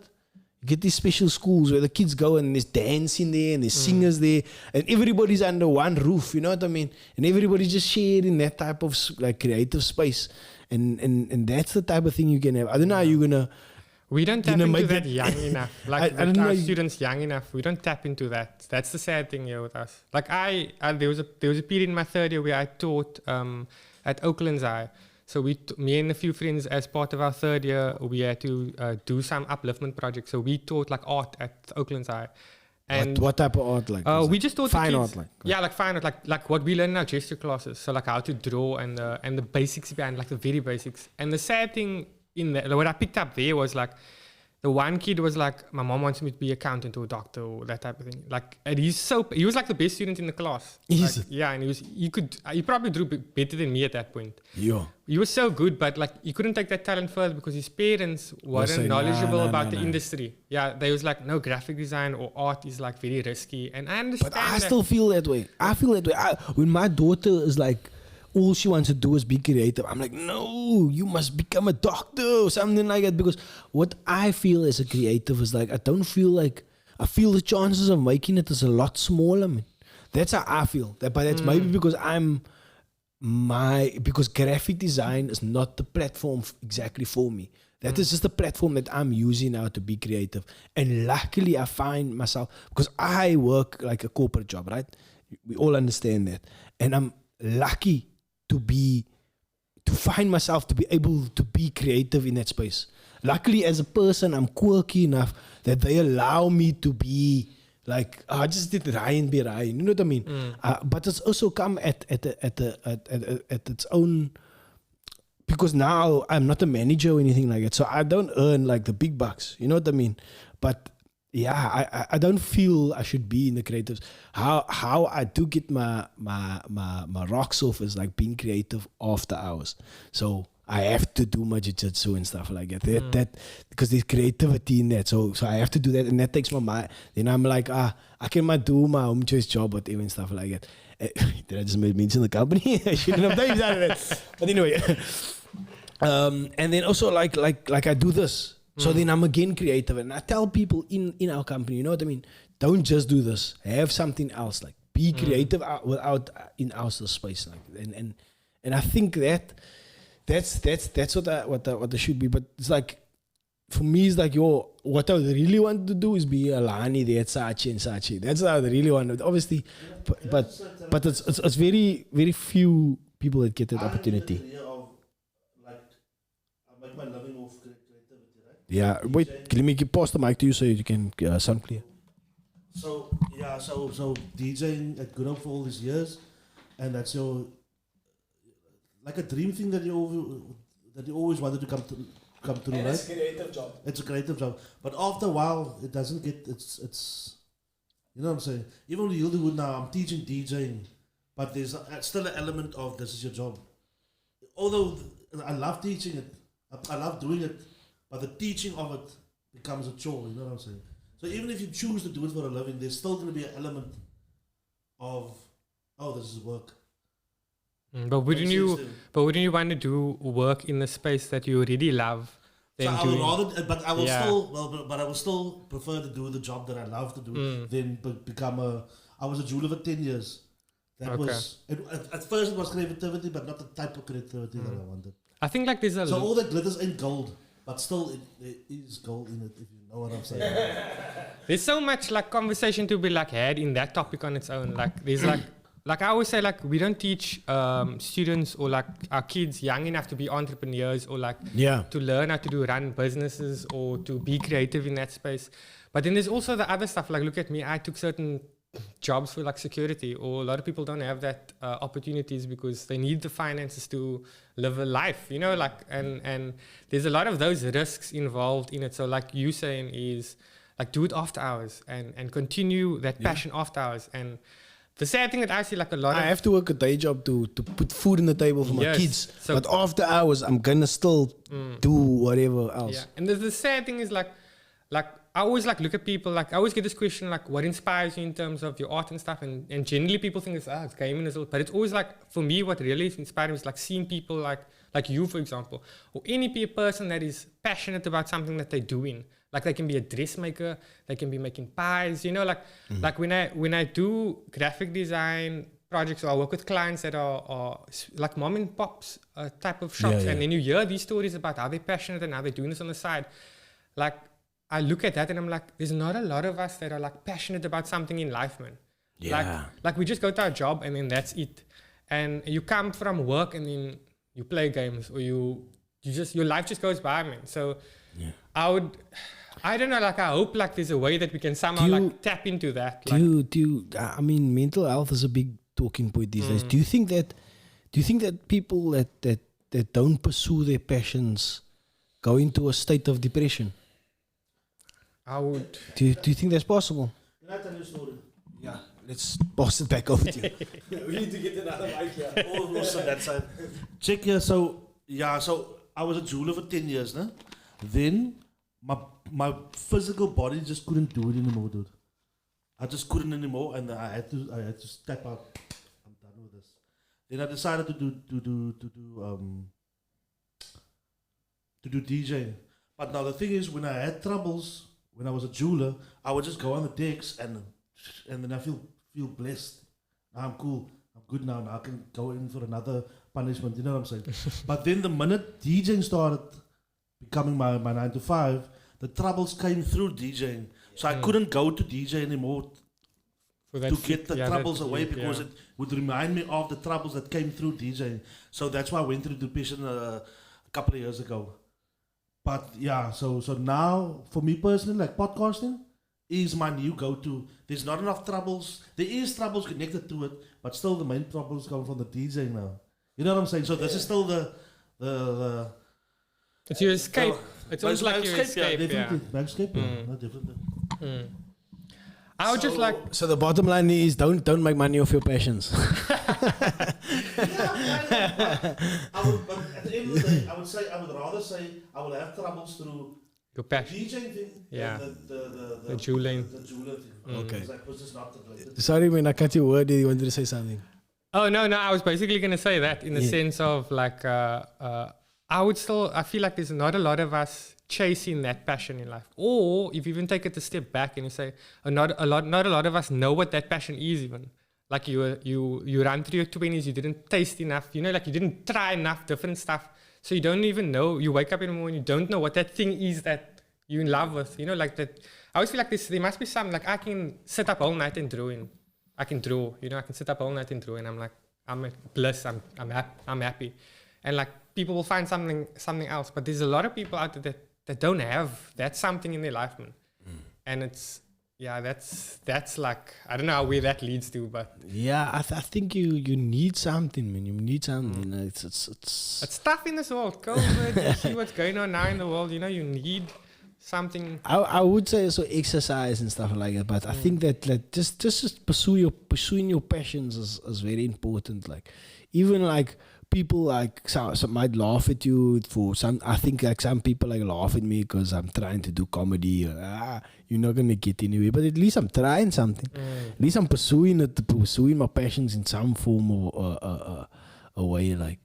You get these special schools where the kids go and there's dancing there and there's singers there and everybody's under one roof, you know what I mean? And everybody's just sharing that type of like creative space, and that's the type of thing you can have. I don't know how you're gonna. We don't tap into that young enough. Like I don't our students young enough, we don't tap into that. That's the sad thing here with us. Like there was a period in my third year where I taught at Oakland's High. So me and a few friends, as part of our third year, we had to do some upliftment projects. So we taught like art at Oakland's High. And what type of art? Like we just taught fine art, like fine art, like what we learn in our gesture classes. So like how to draw and the basics behind, like the very basics. And the sad thing in that, what I picked up there was like, the one kid was like, my mom wants me to be accountant or a doctor or that type of thing. Like, and he was like the best student in the class. Like, yeah, and he probably drew better than me at that point. Yeah. He was so good, but like he couldn't take that talent further because his parents weren't knowledgeable about the industry. Yeah, they was like, no, graphic design or art is like very risky. And I understand. But I still feel that way. When my daughter is like, all she wants to do is be creative, I'm like, no, you must become a doctor or something like that. Because what I feel as a creative is like, I feel the chances of making it is a lot smaller, man. That's how I feel. But that's maybe because because graphic design is not the platform exactly for me. That is just the platform that I'm using now to be creative. And luckily I find myself, because I work like a corporate job, right? We all understand that. And I'm lucky to find myself to be able to be creative in that space. Luckily, as a person, I'm quirky enough that they allow me to be like, I just did Ryan be Ryan. You know what I mean? But it's also come at its own, because now I'm not a manager or anything like that, so I don't earn like the big bucks. You know what I mean? But yeah, I don't feel I should be in the creatives. How I do get my rocks off is like being creative after hours. So I have to do my jiu-jitsu and stuff like that. That because there's creativity in that. So I have to do that, and that takes my mind. Then I'm like, I can do my home choice job, whatever and stuff like that. Did I just mention the company? I shouldn't have done that. But anyway, and then also like I do this. So then I'm again creative, and I tell people in our company, you know what I mean? Don't just do this. Have something else. Like be creative without in our space. Like and I think that's what I should be. But it's like, for me, it's like, what I really want to do is be a Lani there at Sachi and Sachi. That's what I really want. Obviously, but it's very, very few people that get that opportunity. I make my living off creativity, right? Yeah, wait, let me pass the mic to you so you can sound clear. So DJing at Good Hope for all these years, and that's your like a dream thing that you always wanted to come through, And right? it's a creative job. It's a creative job, but after a while, it doesn't get. It's you know what I'm saying. Even with Hildewood now, I'm teaching DJing, but there's still an element of this is your job. Although I love teaching it, I love doing it, but the teaching of it becomes a chore. You know what I'm saying. So even if you choose to do it for a living, there's still going to be an element of, oh, this is work. But wouldn't you want to do work in the space that you really love? So I would rather, but I will Yeah. but I will still prefer to do the job that I love to do than become a. I was a jeweler for 10 years. That Okay. was at first it was creativity, but not the type of creativity that I wanted. I think like there's a So all that glitters ain't gold, but still there is gold in it. If you know what I'm saying. there's so much like conversation to be like had in that topic on its own. Like there's like I always say, like we don't teach students or like our kids young enough to be entrepreneurs or like to learn how to run businesses or to be creative in that space. But then there's also the other stuff. Like look at me, I took certain jobs for like security, or a lot of people don't have that opportunities because they need the finances to live a life, you know, like and there's a lot of those risks involved in it. So like you saying is like do it after hours and continue that passion after hours. And the sad thing that I see like a lot I of have to work a day job to put food on the table for my Yes. kids. So- But after hours, I'm gonna still do whatever else. Yeah, and the sad thing is like I always like look at people, like I always get this question like what inspires you in terms of your art and stuff, and generally people think it's gaming as well, but it's always like for me what really is inspiring is like seeing people like you, for example, or any person that is passionate about something that they're doing. Like they can be a dressmaker, they can be making pies, you know, like when I do graphic design projects, or I work with clients that are like mom and pops type of shops, and then you hear these stories about how they're passionate and how they're doing this on the side. Like I look at that and I'm like, there's not a lot of us that are like passionate about something in life, man. Yeah. Like we just go to our job and then that's it. And you come from work and then you play games, or you just your life just goes by, man. So I don't know, like I hope like there's a way that we can somehow like tap into that. I mean, mental health is a big talking point these days. Do you think that people that don't pursue their passions go into a state of depression? I would. Do you think that's possible? Can I tell you a story? Yeah. Let's pass it back over to you. We need to get another mic here. Also that side. Check here. So I was a jeweler for 10 years, no? Then my physical body just couldn't do it anymore, dude. I just couldn't anymore, and I had to step up. I'm done with this. Then I decided to do DJing. But now the thing is, when I had troubles, when I was a jeweler, I would just go on the decks and then I feel blessed. Now I'm cool. I'm good now. Now I can go in for another punishment. You know what I'm saying? But then the minute DJing started becoming my 9 to 5, the troubles came through DJing. So I couldn't go to DJ anymore to get the troubles away, because it would remind me of the troubles that came through DJing. So that's why I went through depression a couple of years ago. But yeah, so now for me personally, like podcasting is my new go-to. There's not enough troubles. There is troubles connected to it, but still the main troubles come from the DJing now. You know what I'm saying? So this is still the it's your escape. It's almost like your escape. Yeah, definitely. My escape, no, definitely. I would just like. So the bottom line is don't make money off your passions. I would, but at the end of the day, I would rather say I will have troubles through Your passion. DJing thing, Yeah. the jeweling. the jeweler thing. Okay. Because that was just not related. Sorry, man, I cut your word. You wanted to say something. Oh no, I was basically gonna say that in the sense of like I feel like there's not a lot of us chasing that passion in life. Or if you even take it a step back and you say not a lot of us know what that passion is even. Like you run through your 20s, you didn't taste enough, you know, like you didn't try enough different stuff. So you don't even know, you wake up in the morning, you don't know what that thing is that you're in love with, you know, like that. I always feel like there must be something, like I can sit up all night and draw I can draw, you know, I can sit up all night and draw, and I'm like, I'm at bliss, I'm happy. And like people will find something else, but there's a lot of people out there that don't have that something in their life, man. And Yeah, that's like, I don't know where that leads to, but Yeah, I think you need something, man. You need something. It's tough in this world. COVID, you see what's going on now in the world. You know, you need something. I would say so exercise and stuff like that, but I think that like just pursuing your passions is very important. Like even like people like some might laugh at you for some. I think like some people like laugh at me because I'm trying to do comedy. You're not gonna get anywhere, but at least I'm trying something. At least I'm pursuing my passions in some form or a way. Like,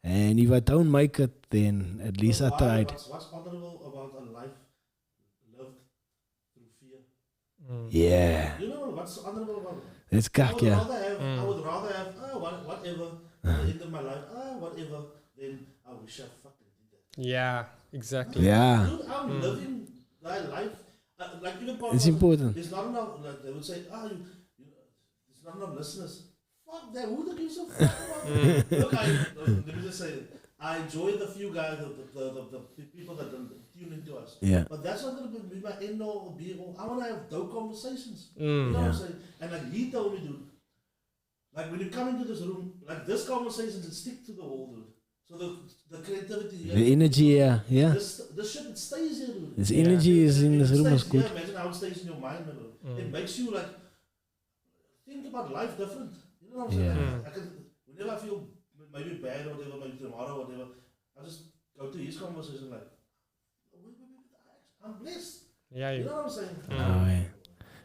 and if I don't make it, then at least I tried. What's honorable about a life lived through fear? Yeah, You know what's honorable about it? it's cock, yeah. I would rather have whatever at the end of my life, whatever. Then I wish I fucking did that. Yeah, exactly. Yeah, Dude, I'm living my life. Like even it's important. there's not enough. Like they would say, there's not enough listeners. Fuck that. Who the gives a fuck about? Look, let me just say it. I enjoy the few guys, the people that tune into us. Yeah. But that's not going to be my end all or be all. I want to have dope conversations. You know what I'm saying? And like he told me, dude, like when you come into this room, like this conversation, it stick to the wall, dude. So the creativity, The energy, yeah. This shit, it stays here, dude. This energy is in this room is Stays good. here. Imagine how it stays in your mind, man. It makes you like think about life different. You know what I'm saying? Yeah. Whenever I feel maybe bad or whatever, maybe tomorrow or whatever, I just go to his conversation like, I'm blessed. Yeah, You know what I'm saying? Oh, yeah.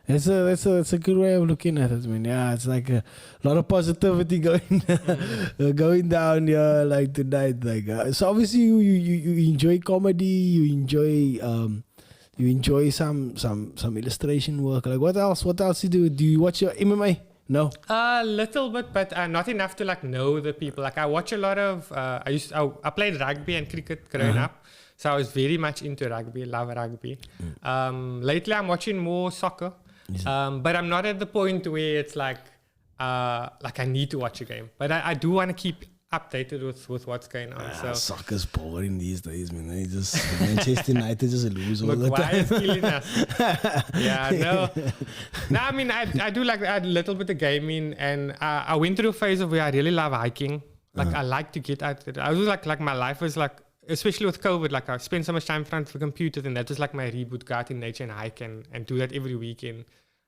It's a good way of looking at it, man. Yeah, it's like a lot of positivity going down here like tonight. Like so, obviously you enjoy comedy, you enjoy some illustration work. Like what else? What else you do? Do you watch your MMA? No. A little bit, but not enough to like know the people. Like I watch a lot of. I played rugby and cricket growing up, so I was very much into rugby. Love rugby. Lately, I'm watching more soccer. But I'm not at the point where it's like I need to watch a game. But I do want to keep updated with what's going on. So Soccer's boring these days, man. They just Manchester United just lose all the Maguire time. is killing us. Yeah, no. I mean, I do like a little bit of gaming, and I went through a phase of where I really love hiking. Like I like to get out there. I was like my life was like, especially with COVID, like I spent so much time in front of the computer, and that was like my reboot, go out in nature and hike and do that every weekend.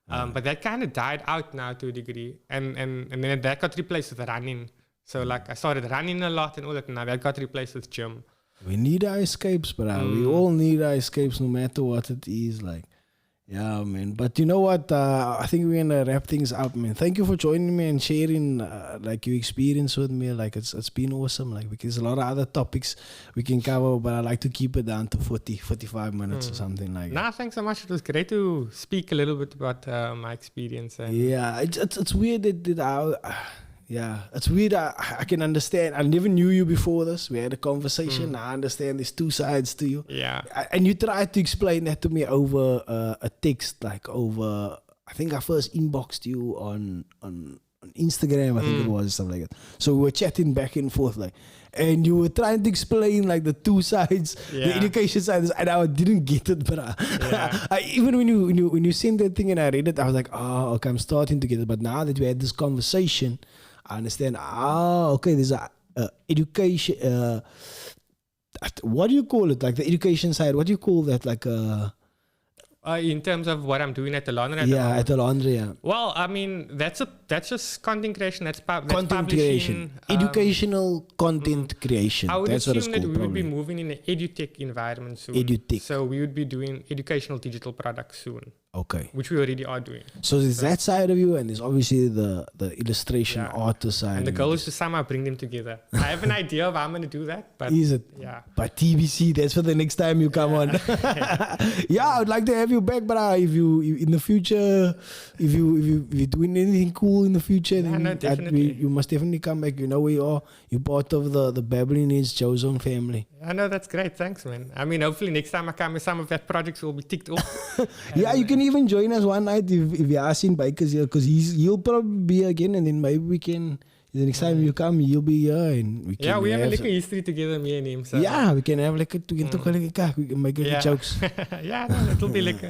But that kind of died out now to a degree, and then that got replaced with running. So like I started running a lot and all that, and now that got replaced with gym. We need our escapes, bro. We all need our escapes, no matter what it is. Like, yeah, man. But you know what? I think we're gonna wrap things up, man. Thank you for joining me and sharing like your experience with me. Like it's been awesome. Like because a lot of other topics we can cover, but I like to keep it down to 45 minutes or something like that. Nah, thanks so much. It was great to speak a little bit about my experience. And Yeah, it's weird it's weird. I can understand. I never knew you before this. We had a conversation. I understand there's two sides to you. Yeah. And you tried to explain that to me over a text, like over. I think I first inboxed you on Instagram. I think it was something like that. So we were chatting back and forth, like, and you were trying to explain like the two sides, the education side, and I didn't get it, but even when you sent that thing and I read it, I was like, oh, okay, I'm starting to get it. But now that we had this conversation, I understand. Okay, there's a education. What do you call it? Like the education side. What do you call that? Like in terms of what I'm doing at the laundry. At the laundry. Yeah. Well, I mean that's just content creation. That's content creation. Educational content creation. I would that's assume what it's that called, we would be probably. moving in an edutech environment soon. Edutech. So we would be doing educational digital products soon. Okay. Which we already are doing. So there's that side of you, and there's obviously the illustration artist side. And the goal is to somehow bring them together. I have an idea of how I'm going to do that, but is it? Yeah. But TBC, that's for the next time you come on. Yeah, I would like to have you back, but if you in the future, if you're doing anything cool in the future, then definitely. you must definitely come back. You know where you are. You're part of the Babbling Age JoeZone family. I know, that's great. Thanks, man. I mean, hopefully next time I come, some of that projects will be ticked off. Yeah, you can even join us one night if you are seeing bikers here, because he'll probably be again, and then maybe we can The next time you come, you'll be here and we can We have a little history together, me and him. So. Yeah, we can have like we can talk like we can make jokes. No, it'll be like.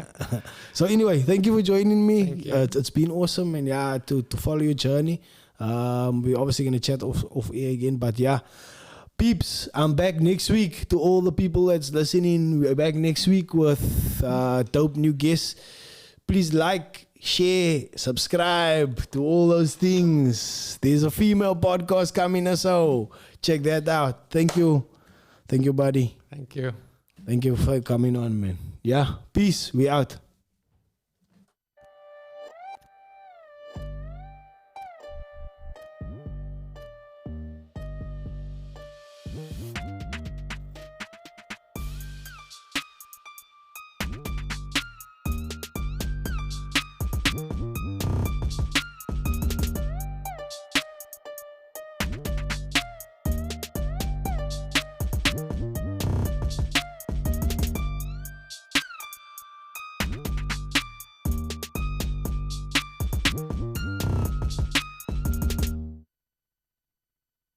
So anyway, thank you for joining me. Thank you. It's been awesome, and to follow your journey. We're obviously gonna chat off air again, but yeah. Peeps, I'm back next week. To all the people that's listening, we're back next week with dope new guests. Please like, share, subscribe to all those things. There's a female podcast coming, so check that out. Thank you, buddy. Thank you. Thank you for coming on, man. Yeah, peace. We out.